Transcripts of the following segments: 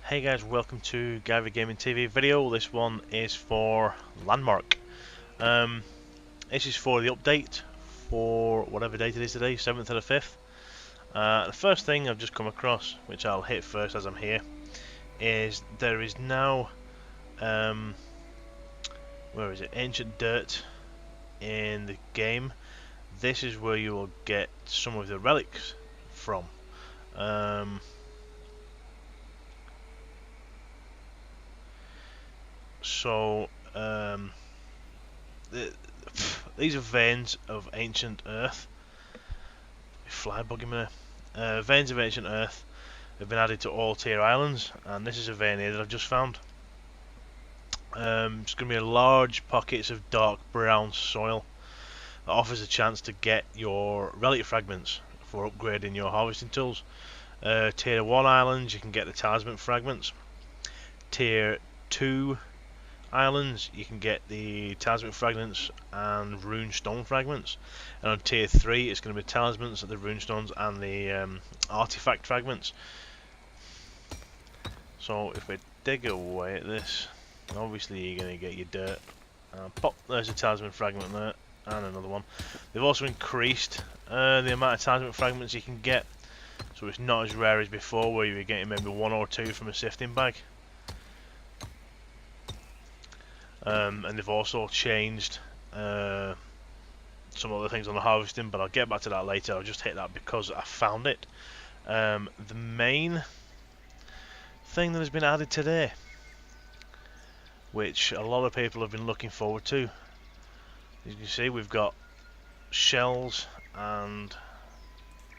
Hey guys, welcome to Gavy Gaming TV video. This one is for Landmark. This is for the update for whatever date it is today, 7th of the 5th. The first thing I've just come across, which I'll hit first as I'm here, is there is now, where is it, ancient dirt in the game. This is where you will get some of the relics from. So, these are veins of ancient earth. Fly bugging me there. Veins of ancient earth have been added to all tier islands, and this is a vein here that I've just found. It's going to be large pockets of dark brown soil that offers a chance to get your relic fragments for upgrading your harvesting tools. Tier 1 islands, you can get the talisman fragments. Tier 2 islands, you can get the talisman fragments and rune stone fragments, and on tier 3 it's going to be talismans, the rune stones, and the artifact fragments. So if we dig away at this, obviously you're going to get your dirt. Pop, there's a talisman fragment there, and another one. They've also increased the amount of talisman fragments you can get, so it's not as rare as before where you were getting maybe 1 or 2 from a sifting bag. And they've also changed some other things on the harvesting, but I'll get back to that later. I'll just hit that because I found it. The main thing that has been added today, which a lot of people have been looking forward to, as you can see, we've got shells and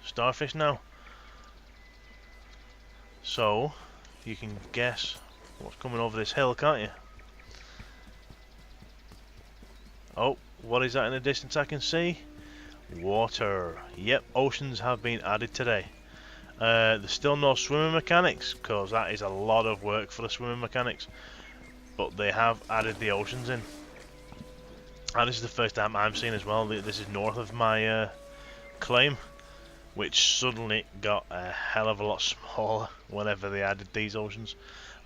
starfish now. So you can guess what's coming over this hill, can't you? Oh, what is that in the distance I can see? Water. Yep, oceans have been added today. There's still no swimming mechanics, because that is a lot of work for the swimming mechanics. But they have added the oceans in. And this is the first time I'm seeing as well. This is north of my claim, which suddenly got a hell of a lot smaller whenever they added these oceans.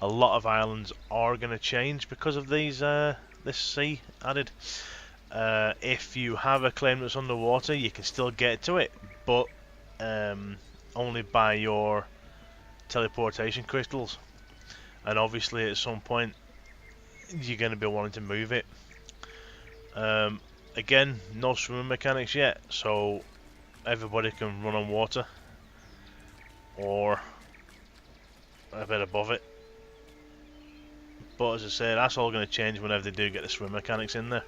A lot of islands are going to change because of these this sea added. If you have a claim that's underwater, you can still get to it, but only by your teleportation crystals. And obviously at some point you're going to be wanting to move it. Again, no swimming mechanics yet, so everybody can run on water or a bit above it. But as I say, that's all going to change whenever they do get the swim mechanics in there.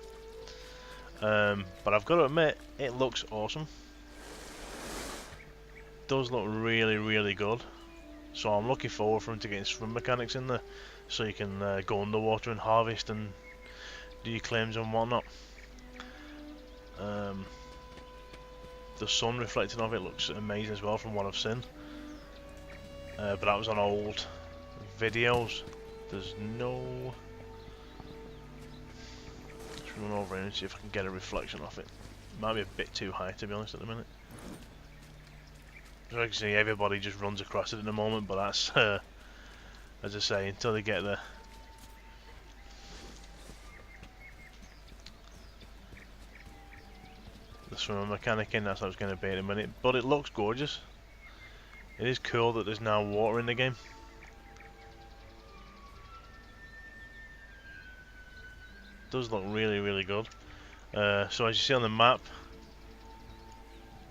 But I've got to admit, it looks awesome. It does look really, really good. So I'm looking forward for them to getting swim mechanics in there, so you can go underwater and harvest and do your claims and whatnot. The sun reflecting off it looks amazing as well from what I've seen. But that was on old videos. There's no... Run over here and see if I can get a reflection off it. Might be a bit too high, to be honest, at the minute. As I can see, everybody just runs across it in a moment, but that's, as I say, until they get the swimmer mechanic in, that's how it's going to be in a minute. But it looks gorgeous. It is cool that there's now water in the game. Does look really, really good. So as you see on the map,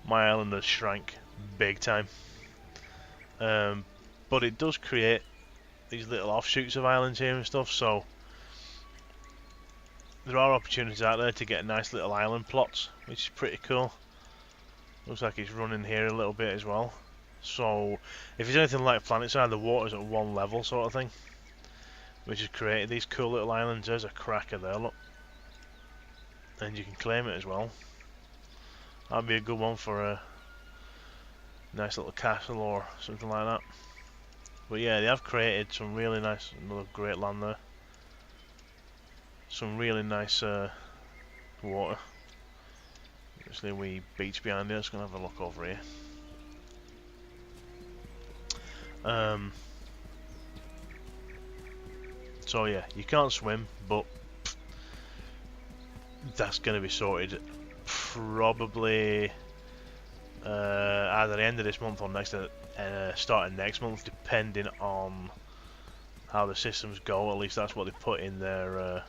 my island has shrank big time. But it does create these little offshoots of islands here and stuff, so there are opportunities out there to get nice little island plots, which is pretty cool. Looks like it's running here a little bit as well. So if it's anything like PlanetSide, the water's at one level sort of thing, which has created these cool little islands. There's a cracker there, look. And you can claim it as well. That'd be a good one for a nice little castle or something like that. But yeah, they have created some really nice, another great land there. Some really nice water. There's a wee beach behind here. Let's go have a look over here. So yeah, you can't swim, but that's going to be sorted probably either the end of this month or start of next month, depending on how the systems go. At least that's what they put in their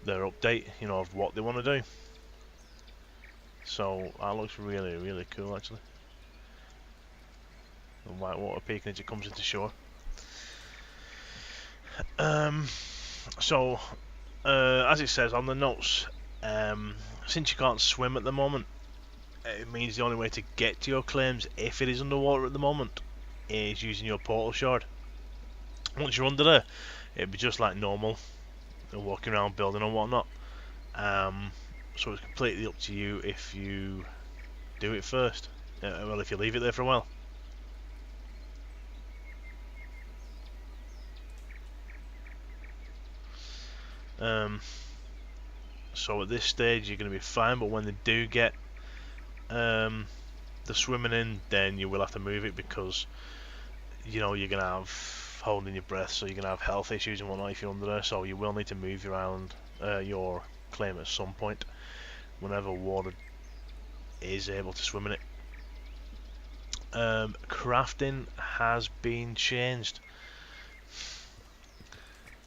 update, you know, of what they want to do. So that looks really, really cool actually. The whitewater peaking as it comes into shore. So as it says on the notes, since you can't swim at the moment, it means the only way to get to your claims, if it is underwater at the moment, is using your portal shard. Once you're under there, it'd be just like normal, walking around building and whatnot. So it's completely up to you if you do it first. Well, if you leave it there for a while. So at this stage you're going to be fine, but when they do get the swimming in, then you will have to move it, because you know you're going to have holding your breath, so you're going to have health issues and whatnot if you're under there. So you will need to move your island, your claim at some point whenever water is able to swim in it. Crafting has been changed.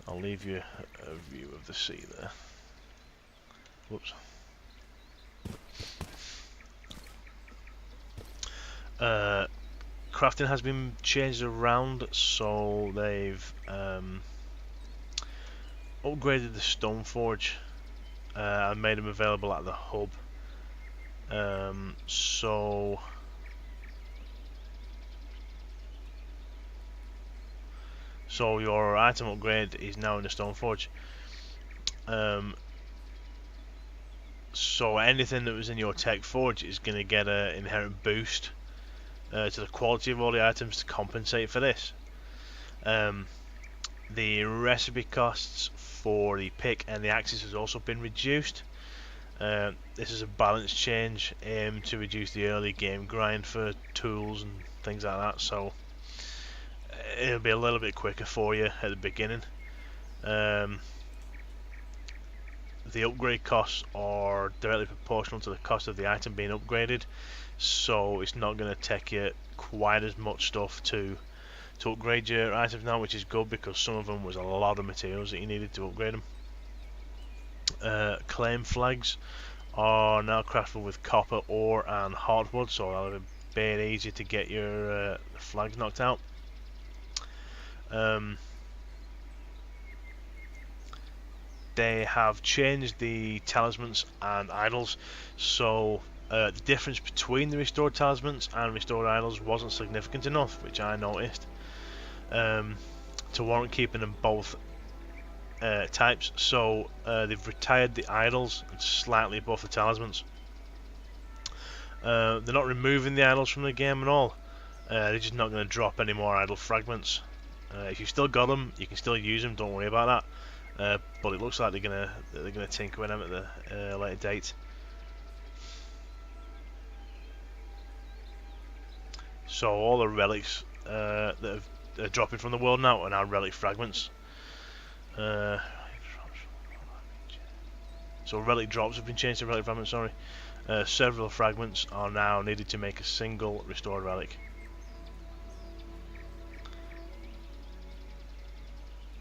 I'll leave you a view of the sea there. Whoops. Crafting has been changed around, so they've upgraded the stone forge and made them available at the hub. So your item upgrade is now in the stone forge. So anything that was in your tech forge is going to get an inherent boost to the quality of all the items to compensate for this. The recipe costs for the pick and the axes has also been reduced. This is a balance change aimed to reduce the early game grind for tools and things like that, so it'll be a little bit quicker for you at the beginning. The upgrade costs are directly proportional to the cost of the item being upgraded, so it's not going to take you quite as much stuff to upgrade your items now, which is good, because some of them was a lot of materials that you needed to upgrade them. Claim flags are now craftable with copper ore and hardwood, so that'll be a bit easier to get your flags knocked out. They have changed the talismans and idols, so the difference between the restored talismans and restored idols wasn't significant enough, which I noticed, to warrant keeping them both types. So they've retired the idols and slightly buffed the talismans. They're not removing the idols from the game at all. They're just not going to drop any more idol fragments. If you've still got them, you can still use them. Don't worry about that. But it looks like they're gonna tinker with them at the later date. So all the relics that are dropping from the world now are now relic fragments. So relic drops have been changed to relic fragments. Sorry, several fragments are now needed to make a single restored relic.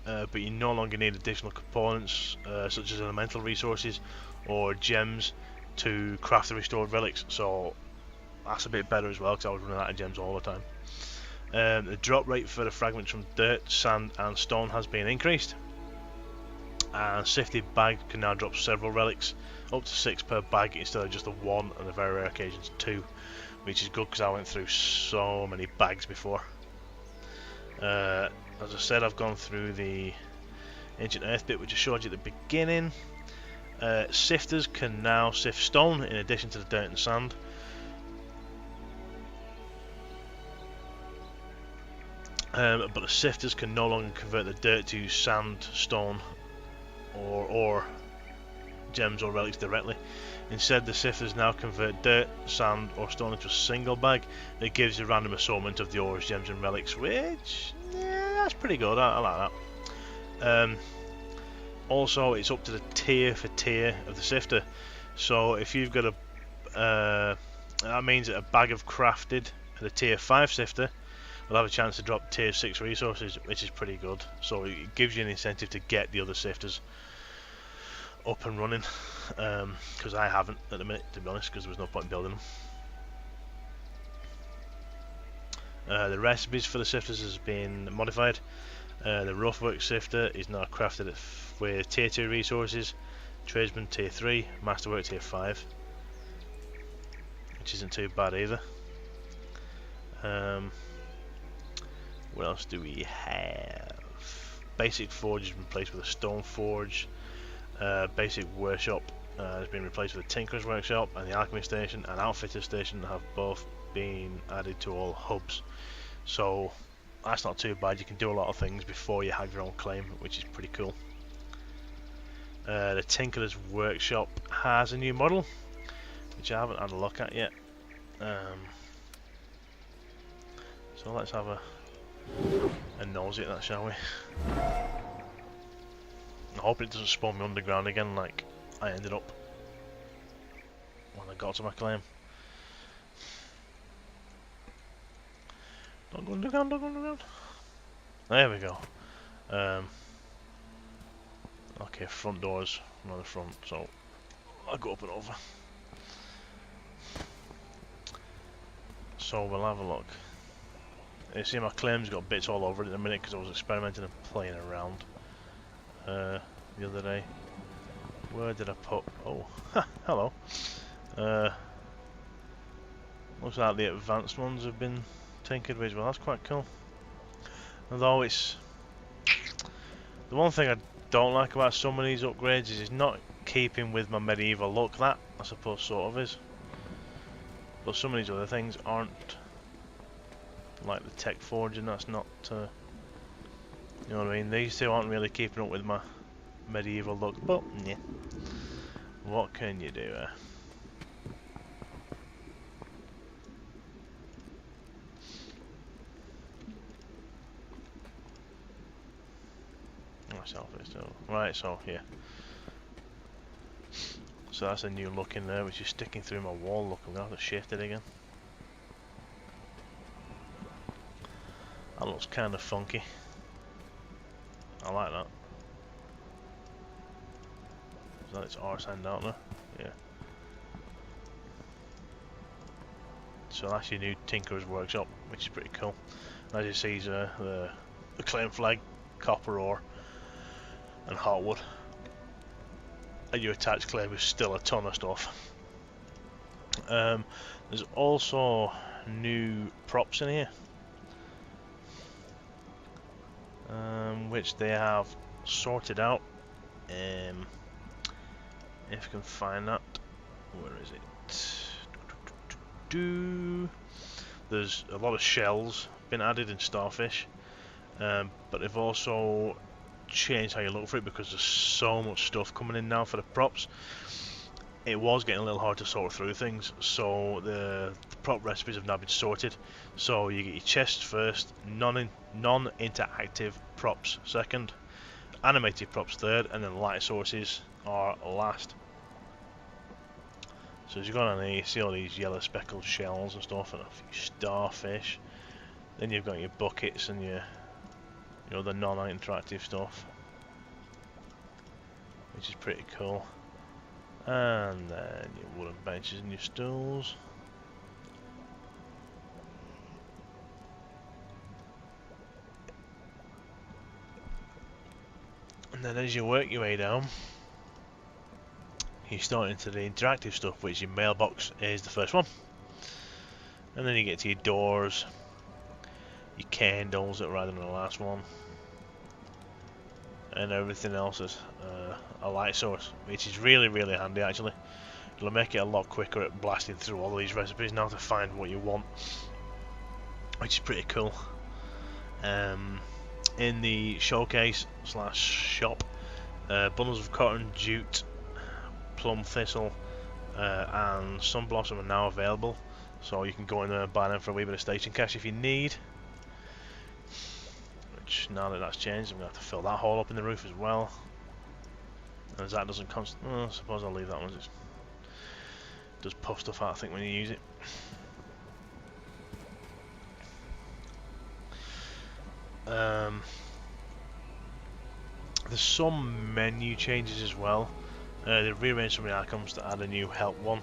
But you no longer need additional components such as elemental resources or gems to craft the restored relics, so that's a bit better as well, because I was running out of gems all the time. The drop rate for the fragments from dirt, sand and stone has been increased, and sifted bag can now drop several relics, up to 6 per bag instead of just the 1, and on very rare occasions 2, which is good because I went through so many bags before. As I said, I've gone through the Ancient Earth bit, which I showed you at the beginning. Sifters can now sift stone in addition to the dirt and sand. But the sifters can no longer convert the dirt to sand, stone, or gems or relics directly. Instead, the sifters now convert dirt, sand or stone into a single bag that gives a random assortment of the ores, gems and relics, which, yeah, that's pretty good. I like that. Also, it's up to the tier for tier of the sifter. So if you've got that means that a bag of crafted at a tier 5 sifter will have a chance to drop tier 6 resources, which is pretty good. So it gives you an incentive to get the other sifters up and running, because I haven't at the minute, to be honest, because there was no point in building them. The recipes for the sifters has been modified. The roughwork sifter is now crafted with tier 2 resources, tradesman tier 3, masterwork tier 5, which isn't too bad either. What else do we have? Basic forge has been replaced with a stone forge. Basic workshop has been replaced with a tinkerer's workshop, and the alchemy station and outfitter station have both been added to all hubs. So that's not too bad. You can do a lot of things before you have your own claim, which is pretty cool. The tinkerer's workshop has a new model, which I haven't had a look at yet. So let's have a nosy at that, shall we? I hope it doesn't spawn me underground again like I ended up when I got to my claim. Don't go underground, don't go underground. There we go. Okay, front doors, not the front, so I'll go up and over. So we'll have a look. You see my claim's got bits all over it in a minute because I was experimenting and playing around the other day. Where did I put... Oh, hello. Looks like the advanced ones have been tinkered with as well. That's quite cool. Although it's... The one thing I don't like about some of these upgrades is it's not keeping with my medieval look. That, I suppose, sort of is. But some of these other things aren't. Like the tech forge, and that's not... you know what I mean? These two aren't really keeping up with my medieval look. But, yeah. What can you do? Right, so yeah. So that's a new look in there, which is sticking through my wall. Look, I'm gonna have to shift it again. That looks kind of funky. I like that. Is that its arse end out there? Yeah. So that's your new Tinkerer's Workshop, which is pretty cool. As you see, the claim flag, copper ore, and heartwood. And your attached claim is still a ton of stuff. There's also new props in here, which they have sorted out. If you can find that, where is it? There's a lot of shells been added in Starfish, but they've also changed how you look for it because there's so much stuff coming in now for the props. It was getting a little hard to sort through things, so the prop recipes have now been sorted. So you get your chests first, non-interactive props second, animated props third, and then light sources are last. So as you go down there, you see all these yellow speckled shells and stuff, and a few starfish. Then you've got your buckets and your the non-interactive stuff, which is pretty cool. And then your wooden benches and your stools. And then as you work your way down, you start into the interactive stuff, which your mailbox is the first one. And then you get to your doors, your candles that are right in the last one, and everything else is a light source, which is really handy actually. It'll make it a lot quicker at blasting through all these recipes now to find what you want, which is pretty cool. In the showcase / shop, bundles of cotton, jute, plum thistle, and sun blossom are now available, so you can go in there and buy them for a wee bit of station cash if you need. which now that that's changed, I'm going to have to fill that hole up in the roof as well. And as that doesn't I suppose I'll leave that one. It does puff stuff out, I think, when you use it. There's some menu changes as well. They've rearranged some of the icons to add a new help one,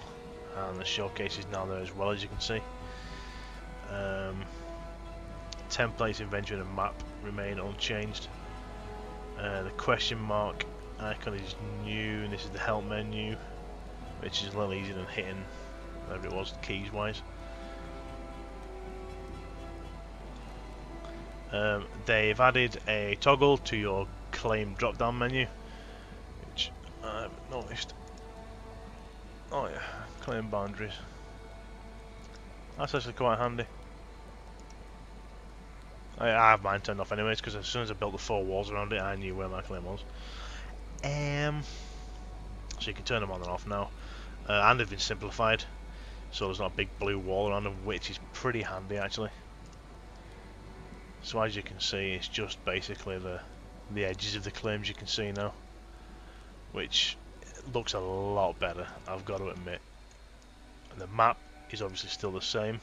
and the showcase is now there as well, as you can see. Templates, inventory and map remain unchanged. The question mark icon is new, and this is the help menu, which is a little easier than hitting whatever it was keys wise. They've added a toggle to your claim drop down menu, which I haven't noticed. Oh yeah, claim boundaries. That's actually quite handy. I have mine turned off anyways, because as soon as I built the 4 walls around it, I knew where my claim was. So you can turn them on and off now, and they've been simplified, so there's not a big blue wall around them, which is pretty handy actually. So as you can see, it's just basically the edges of the claims you can see now, which looks a lot better, I've got to admit. And the map is obviously still the same.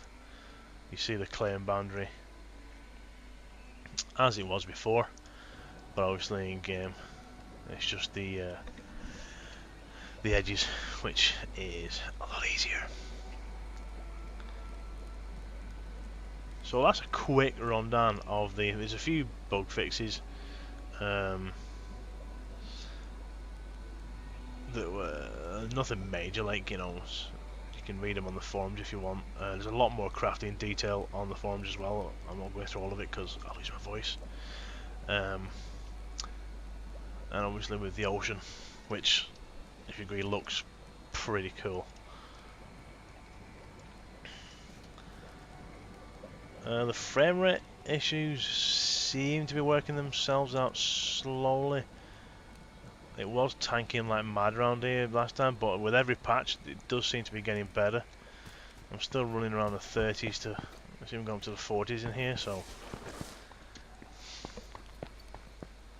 You see the claim boundary as it was before, but obviously in game it's just the edges, which is a lot easier. So that's a quick rundown of there's a few bug fixes that were nothing major, like, you know, you can read them on the forums if you want. There's a lot more crafting detail on the forums as well. I'm not going through all of it because I'll lose my voice. And obviously with the ocean, which, if you agree, looks pretty cool. The frame rate issues seem to be working themselves out slowly. It was tanking like mad around here last time, but with every patch it does seem to be getting better. I'm still running around the 30s to, I've even gone to the 40s in here, so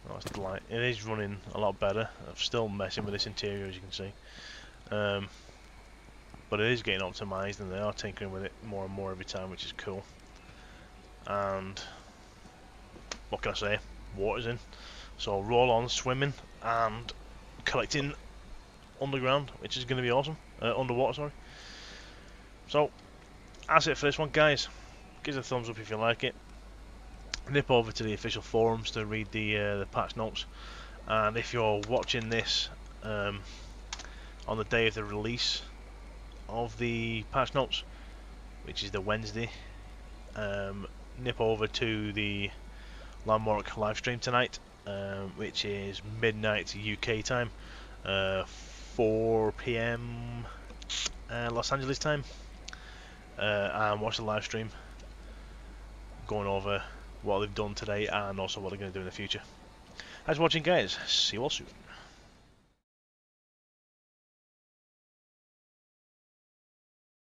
that's light. It is running a lot better. I'm still messing with this interior, as you can see, but it is getting optimized, and they are tinkering with it more and more every time, which is cool. And what can I say? Water's in, so roll on swimming and collecting underground, which is going to be awesome. Underwater, sorry. So that's it for this one, guys. Give us a thumbs up if you like it. Nip over to the official forums to read the patch notes, and if you're watching this on the day of the release of the patch notes, which is the Wednesday, nip over to the Landamrk live stream tonight, which is midnight UK time, 4 PM Los Angeles time, and watch the live stream going over what they've done today and also what they're going to do in the future. Thanks for watching, guys. See you all soon.